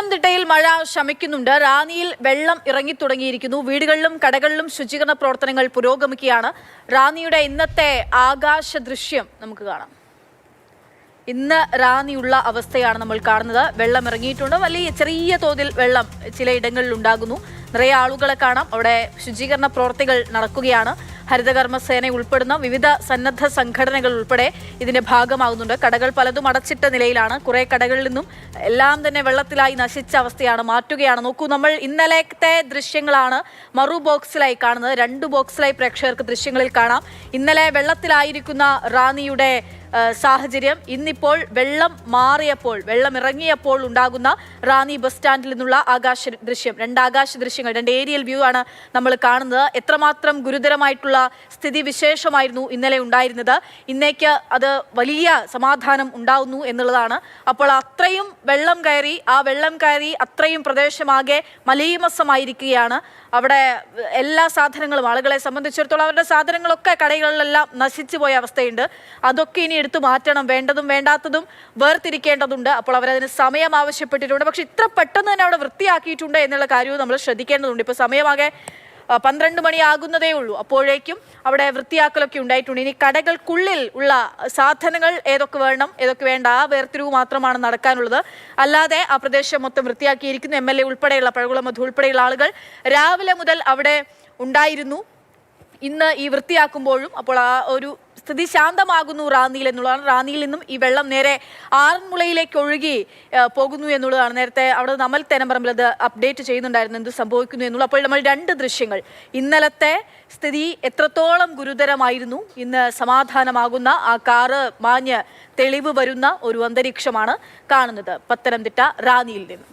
പത്തനംതിട്ടയിൽ മഴ ശമിക്കുന്നുണ്ട്. റാന്നിയിൽ വെള്ളം ഇറങ്ങിത്തുടങ്ങിയിരിക്കുന്നു. വീടുകളിലും കടകളിലും ശുചീകരണ പ്രവർത്തനങ്ങൾ പുരോഗമിക്കുകയാണ്. റാന്നിയുടെ ഇന്നത്തെ ആകാശ ദൃശ്യം നമുക്ക് കാണാം. ഇന്ന് റാന്നിയുള്ള അവസ്ഥയാണ് നമ്മൾ കാണുന്നത്. വെള്ളം ഇറങ്ങിയിട്ടുണ്ട്. ചെറിയ തോതിൽ വെള്ളം ചിലയിടങ്ങളിൽ ഉണ്ടാകുന്നു. നിറയെ ആളുകളെ കാണാം. അവിടെ ശുചീകരണ പ്രവർത്തികൾ നടക്കുകയാണ്. ഹരിതകർമ്മസേന ഉൾപ്പെടുന്ന വിവിധ സന്നദ്ധ സംഘടനകൾ ഉൾപ്പെടെ ഇതിന്റെ ഭാഗമാകുന്നുണ്ട്. കടകൾ പലതും അടച്ചിട്ട നിലയിലാണ്. കുറെ കടകളിൽ നിന്നും എല്ലാം തന്നെ വെള്ളത്തിലായി നശിച്ച അവസ്ഥയാണ്. മാറ്റുകയാണ്. നോക്കൂ, നമ്മൾ ഇന്നലത്തെ ദൃശ്യങ്ങളാണ് മറു ബോക്സിലായി കാണുന്നത്. 2 ബോക്സിലായി പ്രേക്ഷകർക്ക് ദൃശ്യങ്ങളിൽ കാണാം. ഇന്നലെ വെള്ളത്തിലായിരിക്കുന്ന റാന്നിയുടെ സാഹചര്യം ഇന്നിപ്പോൾ വെള്ളം മാറിയപ്പോൾ, വെള്ളം ഇറങ്ങിയപ്പോൾ ഉണ്ടാകുന്ന റാന്നി ബസ് സ്റ്റാൻഡിൽ നിന്നുള്ള ആകാശ ദൃശ്യം. 2 ആകാശ ദൃശ്യങ്ങൾ, 2 ഏരിയൽ വ്യൂ ആണ് നമ്മൾ കാണുന്നത്. എത്രമാത്രം ഗുരുതരമായിട്ടുള്ള സ്ഥിതി വിശേഷമായിരുന്നു ഇന്നലെ ഉണ്ടായിരുന്നത്. ഇന്നേക്ക് അത് വലിയ സമാധാനം ഉണ്ടാവുന്നു എന്നുള്ളതാണ്. അപ്പോൾ അത്രയും വെള്ളം കയറി അത്രയും പ്രദേശമാകെ മലീമസമായിരിക്കുകയാണ്. അവിടെ എല്ലാ സാധനങ്ങളും, ആളുകളെ സംബന്ധിച്ചിടത്തോളം അവരുടെ സാധനങ്ങളൊക്കെ കടകളിലെല്ലാം നശിച്ചു പോയ അവസ്ഥയുണ്ട്. അതൊക്കെ ഇനി എടുത്തു മാറ്റണം. വേണ്ടതും വേണ്ടാത്തതും വേർതിരിക്കേണ്ടതുണ്ട്. അപ്പോൾ അവരതിന് സമയം ആവശ്യപ്പെട്ടിട്ടുണ്ട്. പക്ഷെ ഇത്ര പെട്ടെന്ന് തന്നെ അവിടെ വൃത്തിയാക്കിയിട്ടുണ്ട് എന്നുള്ള കാര്യവും നമ്മൾ ശ്രദ്ധിക്കേണ്ടതുണ്ട്. ഇപ്പോൾ സമയമാകെ 12 മണിയാകുന്നതേ ഉള്ളൂ. അപ്പോഴേക്കും അവിടെ വൃത്തിയാക്കലൊക്കെ ഉണ്ടായിട്ടുണ്ട്. ഇനി കടകൾക്കുള്ളിൽ ഉള്ള സാധനങ്ങൾ ഏതൊക്കെ വേണം ഏതൊക്കെ വേണ്ട ആ വേർതിരിവ് മാത്രമാണ് നടക്കാനുള്ളത്. അല്ലാതെ ആ പ്രദേശം മൊത്തം വൃത്തിയാക്കിയിരിക്കുന്നു. MLA ഉൾപ്പെടെയുള്ള, പഴകുളം മധു ഉൾപ്പെടെയുള്ള ആളുകൾ രാവിലെ മുതൽ അവിടെ ഉണ്ടായിരുന്നു ഇന്ന് ഈ വൃത്തിയാക്കുമ്പോഴും. അപ്പോൾ ആ ഒരു സ്ഥിതി ശാന്തമാകുന്നു റാന്നിയിൽ എന്നുള്ളതാണ്. റാന്നിയിൽ നിന്നും ഈ വെള്ളം നേരെ ആറന്മുളയിലേക്ക് ഒഴുകി പോകുന്നു എന്നുള്ളതാണ്. നേരത്തെ അവിടെ നമ്മൾ തേനമ്പറമ്പിൽ അത് അപ്ഡേറ്റ് ചെയ്യുന്നുണ്ടായിരുന്നു എന്ത് സംഭവിക്കുന്നു എന്നുള്ളത്. അപ്പോൾ നമ്മൾ 2 ദൃശ്യങ്ങൾ, ഇന്നലത്തെ സ്ഥിതി എത്രത്തോളം ഗുരുതരമായിരുന്നു, ഇന്ന് സമാധാനമാകുന്ന ആ കാറ് മാഞ്ഞ് തെളിവ് വരുന്ന ഒരു അന്തരീക്ഷമാണ് കാണുന്നത് പത്തനംതിട്ട റാന്നിയിൽ നിന്ന്.